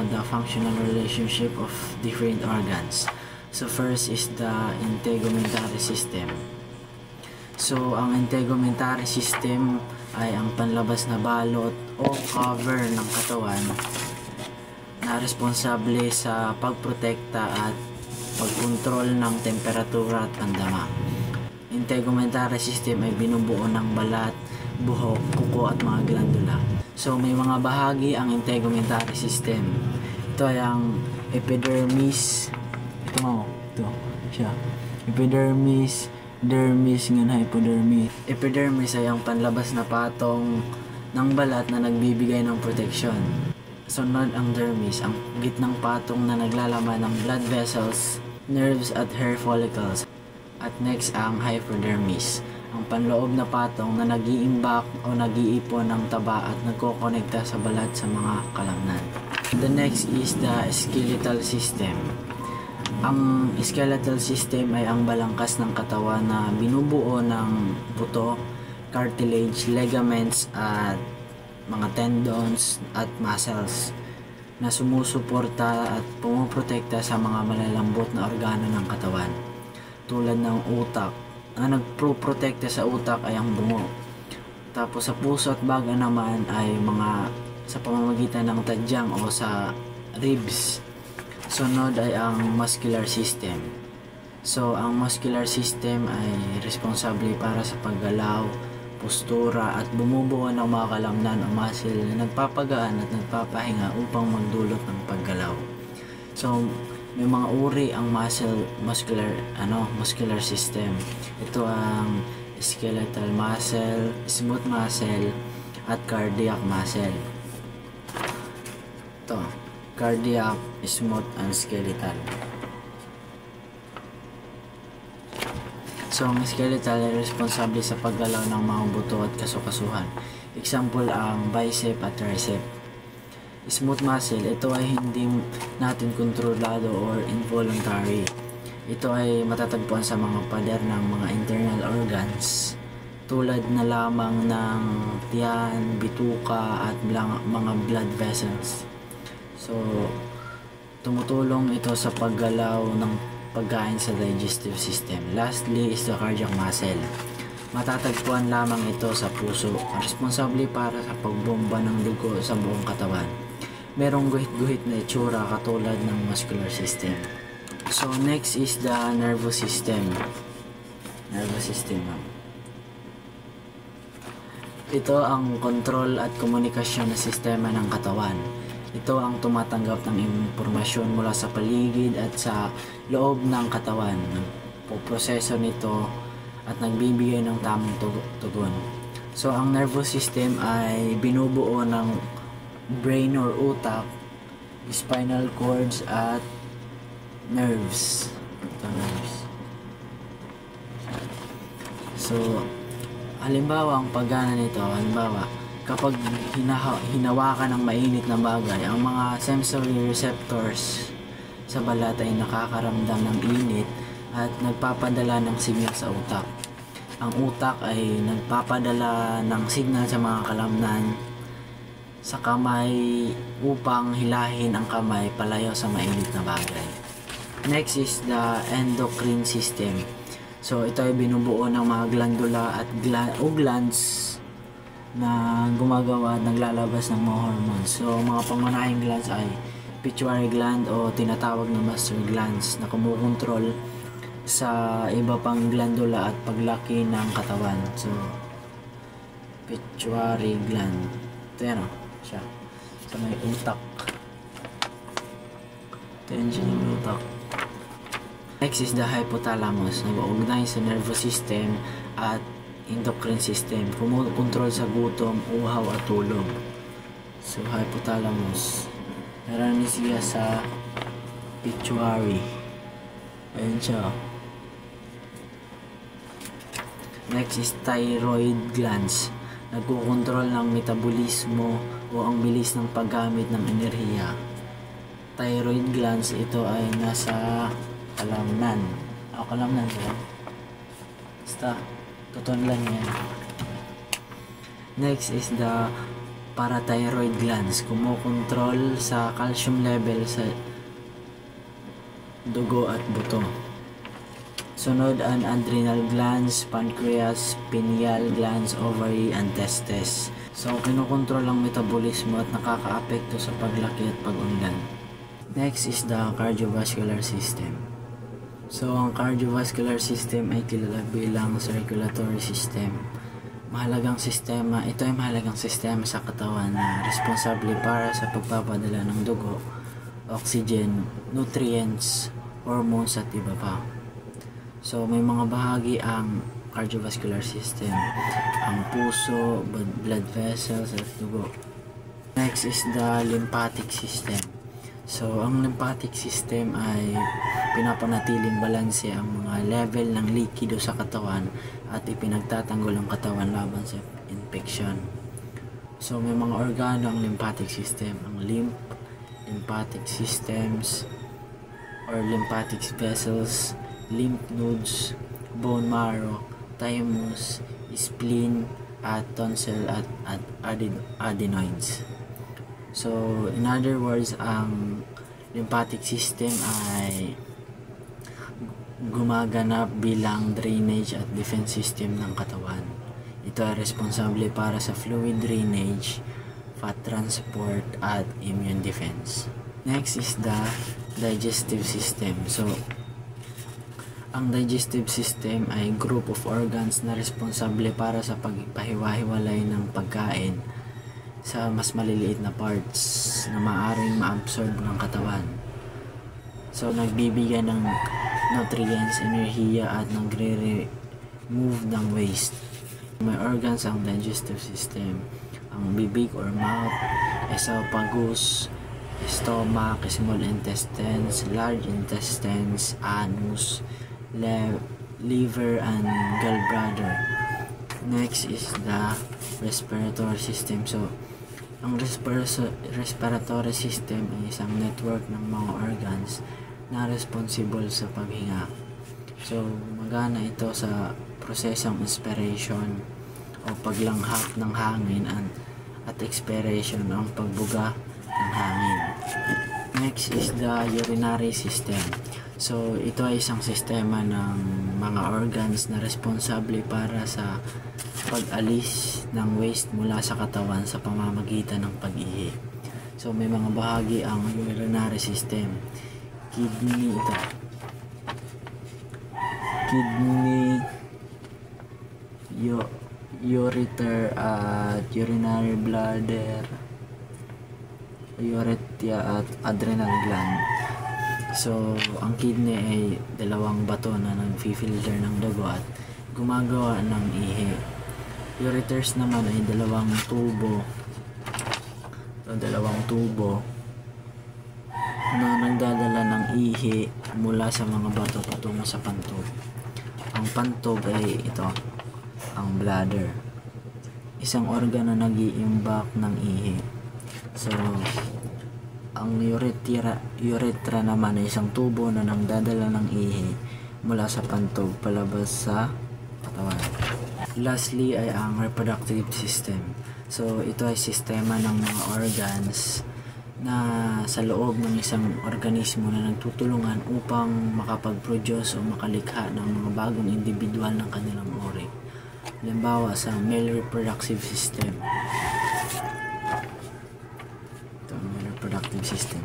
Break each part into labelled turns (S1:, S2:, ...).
S1: the functional relationship of different organs. So first is the integumentary system. So ang integumentary system ay ang panlabas na balot o cover ng katawan na responsable sa pagprotekta at pagkontrol ng temperatura at pandama. Integumentary system ay binubuo ng balat, buhok, kuko at mga glandula. So may mga bahagi ang integumentary system. Ito ay ang epidermis. Ito siya. Epidermis, dermis, ngan hypodermis. Epidermis ay ang panlabas na patong ng balat na nagbibigay ng protection. Sunod ang dermis, ang gitnang patong na naglalaman ng blood vessels, nerves at hair follicles. At next ang hypodermis, ang panloob na patong na nag-iimbak o nag-iipon ng taba at nagkokonekta sa balat sa mga kalamnan. The next is the skeletal system. Ang skeletal system ay ang balangkas ng katawan na binubuo ng buto, cartilage, ligaments at mga tendons at muscles na sumusuporta at pumuprotekta sa mga malalambot na organo ng katawan. Tulad ng utak, ang nagproprotekta sa utak ay ang bungo. Tapos sa puso at baga naman ay mga sa pamamagitan ng tadyang o sa ribs. Sunod ay ang muscular system. So ang muscular system ay responsable para sa paggalaw, postura at bumubuo ng mga kalamnan o muscle na nagpapagaan at nagpapahinga upang magdulot ng paggalaw. So may mga uri ang muscular system. Ito ang skeletal muscle, smooth muscle at cardiac muscle. Ito, cardiac, smooth, and skeletal. So, ang skeletal ay responsable sa paggalaw ng mga buto at kasukasuhan. Example ang bicep at tricep. Smooth muscle, ito ay hindi natin kontrolado or involuntary. Ito ay matatagpuan sa mga pader ng mga internal organs tulad na lamang ng tiyan, bituka at mga blood vessels. So, tumutulong ito sa paggalaw ng pagkain sa digestive system. Lastly is the cardiac muscle. Matatagpuan lamang ito sa puso. Responsable para sa pagbomba ng dugo sa buong katawan. Merong guhit-guhit na itsura katulad ng muscular system. So, next is the nervous system. Nervous system. Ito ang control at komunikasyon na sistema ng katawan. Ito ang tumatanggap ng impormasyon mula sa paligid at sa loob ng katawan. Nagpoproseso nito at nagbibigay ng tamang tugon. So, ang nervous system ay binubuo ng brain or utak, spinal cords at nerves. Ito, nerves. So, halimbawa ang paggana nito, kapag hinawakan ng mainit na bagay, ang mga sensory receptors sa balat ay nakakaramdam ng init at nagpapadala ng signal sa utak. Ang utak ay nagpapadala ng signal sa mga kalamnan sa kamay upang hilahin ang kamay palayo sa mainit na bagay. Next is the endocrine system. So ito ay binubuo ng mga glandula at glands na gumagawa at naglalabas ng mga hormones. So mga pangunahing glands ay pituitary gland o tinatawag na master glands na kumukontrol sa iba pang glandula at paglaki ng katawan. So pituitary gland, ito yan siya sa may utak. Ito yan siya yung utak. Next is the hypothalamus, nag-uugnay sa nervous system at endocrine system, kumukontrol sa gutom, uhaw at tulog. So hypothalamus, meron siya sa pituitary. Ayan siya. Next is thyroid glands, nagkukontrol ng metabolismo o ang bilis ng paggamit ng enerhiya. Thyroid glands, ito ay nasa kalamnan. Kalamnan siya. Basta tutulan yan. Next is the parathyroid glands, kumokontrol sa calcium level sa dugo at buto. Sunod ang adrenal glands, pancreas, pineal glands, ovary, and testes. So, kinokontrol ang metabolismo at nakakaapekto sa paglaki at pag-unlad. Next is the cardiovascular system. So, ang cardiovascular system ay kilala bilang circulatory system. Ito ay mahalagang sistema sa katawan na responsable para sa pagpapadala ng dugo, oxygen, nutrients, hormones at iba pa. So, may mga bahagi ang cardiovascular system, ang puso, blood vessels at dugo. Next is the lymphatic system. So, ang lymphatic system ay pinapanatiling balanse ang mga level ng likido sa katawan at ipinagtatanggol ang katawan laban sa infection. So, may mga organo ang lymphatic system, ang lymphatic systems or lymphatic vessels, lymph nodes, bone marrow, thymus, spleen, at tonsil at adenoids. So, in other words, ang lymphatic system ay gumaganap bilang drainage at defense system ng katawan. Ito ay responsable para sa fluid drainage, fat transport, at immune defense. Next is the digestive system. So, ang digestive system ay group of organs na responsable para sa pagpahiwa-hiwalay ng pagkain sa mas maliliit na parts na maaaring ma-absorb ng katawan. So, nagbibigay ng nutrients, enerhiya at nagre-remove ng waste. May organs ang digestive system. Ang bibig or mouth, esophagus, stomach, small intestines, large intestines, anus, liver, and gallbladder. Next is the respiratory system. So, ang respiratory system ay isang network ng mga organs na responsible sa paghinga. So, magana ito sa prosesong inspiration o paglanghap ng hangin at expiration ang pagbuga ng hangin. Next is the urinary system. So, ito ay isang sistema ng mga organs na responsable para sa pag-alis ng waste mula sa katawan sa pamamagitan ng pag-ihi. So, may mga bahagi ang urinary system. Kidney, ureter at urinary bladder, urethra at adrenal gland. So, ang kidney ay dalawang bato na nag-filter ng dugo at gumagawa ng ihi. Ureters naman ay dalawang tubo na nagdadala ng ihi mula sa mga bato patungo sa pantog. Ang pantog ay ito, ang bladder, isang organ na nag-iimbak ng ihi. So, ang urethra naman ay isang tubo na nagdadala ng ihi mula sa pantog palabas sa katawan. Lastly ay ang reproductive system. So, ito ay sistema ng mga organs na sa loob ng isang organismo na nagtutulungan upang makapag-produce o makalikha ng mga bagong individual ng kanilang uri. Halimbawa sa male reproductive system. Reproductive system.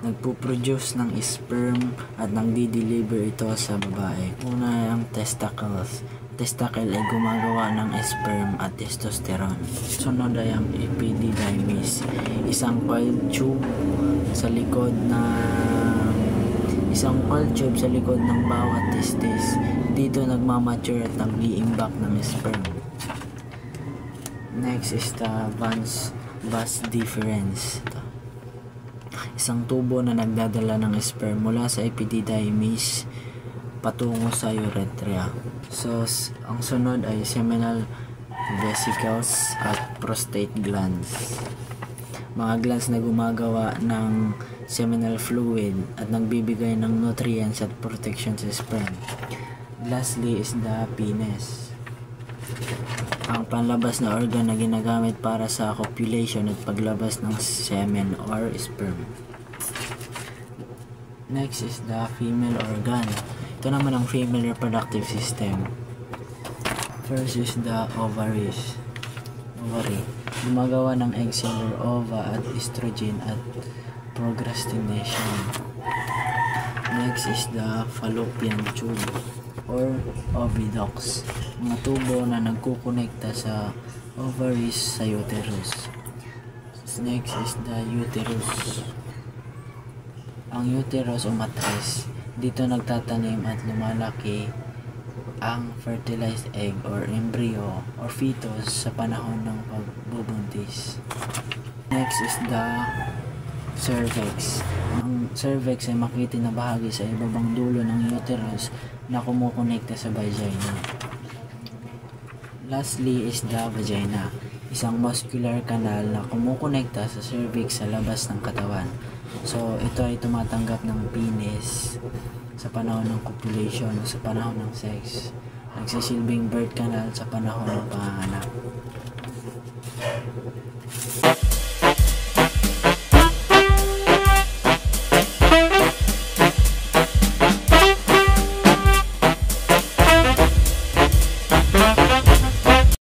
S1: Nagpo-produce ng sperm at nagdi-deliver ito sa babae. Una ay ang testicles. Testicle ay gumagawa ng sperm at testosterone. Sunod ay ang epididymis, isang coiled tube sa likod ng bawat testis. Dito nagmamature at nag-iimbak ng sperm. Next is the vas deferens. Isang tubo na nagdadala ng sperm mula sa epididymis patungo sa urethra. So, ang sunod ay seminal vesicles at prostate glands. Mga glands na gumagawa ng seminal fluid at nagbibigay ng nutrients at protection sa sperm. Lastly is the penis. ang panlabas na organ na ginagamit para sa copulation at paglabas ng semen or sperm. Next is the female organ. Ito naman ang female reproductive system. First is the ovary. Gumagawa ng egg cell or ova at estrogen at progrestination. Next is the fallopian tube or oviducts. Mga tubo na nagkukonekta sa ovaries sa uterus. Next is the uterus. Ang uterus o matris, dito nagtatanim at lumalaki ang fertilized egg or embryo or fetus sa panahon ng pagbubuntis. Next is the cervix. Ang cervix ay makikita na bahagi sa ibabang dulo ng uterus na kumukonekta sa vagina. Lastly is the vagina, isang muscular canal na kumukonekta sa cervix sa labas ng katawan. So ito ay tumatanggap ng penis sa panahon ng copulation o sa panahon ng sex. Nagsisilbing birth canal sa panahon ng panganganak.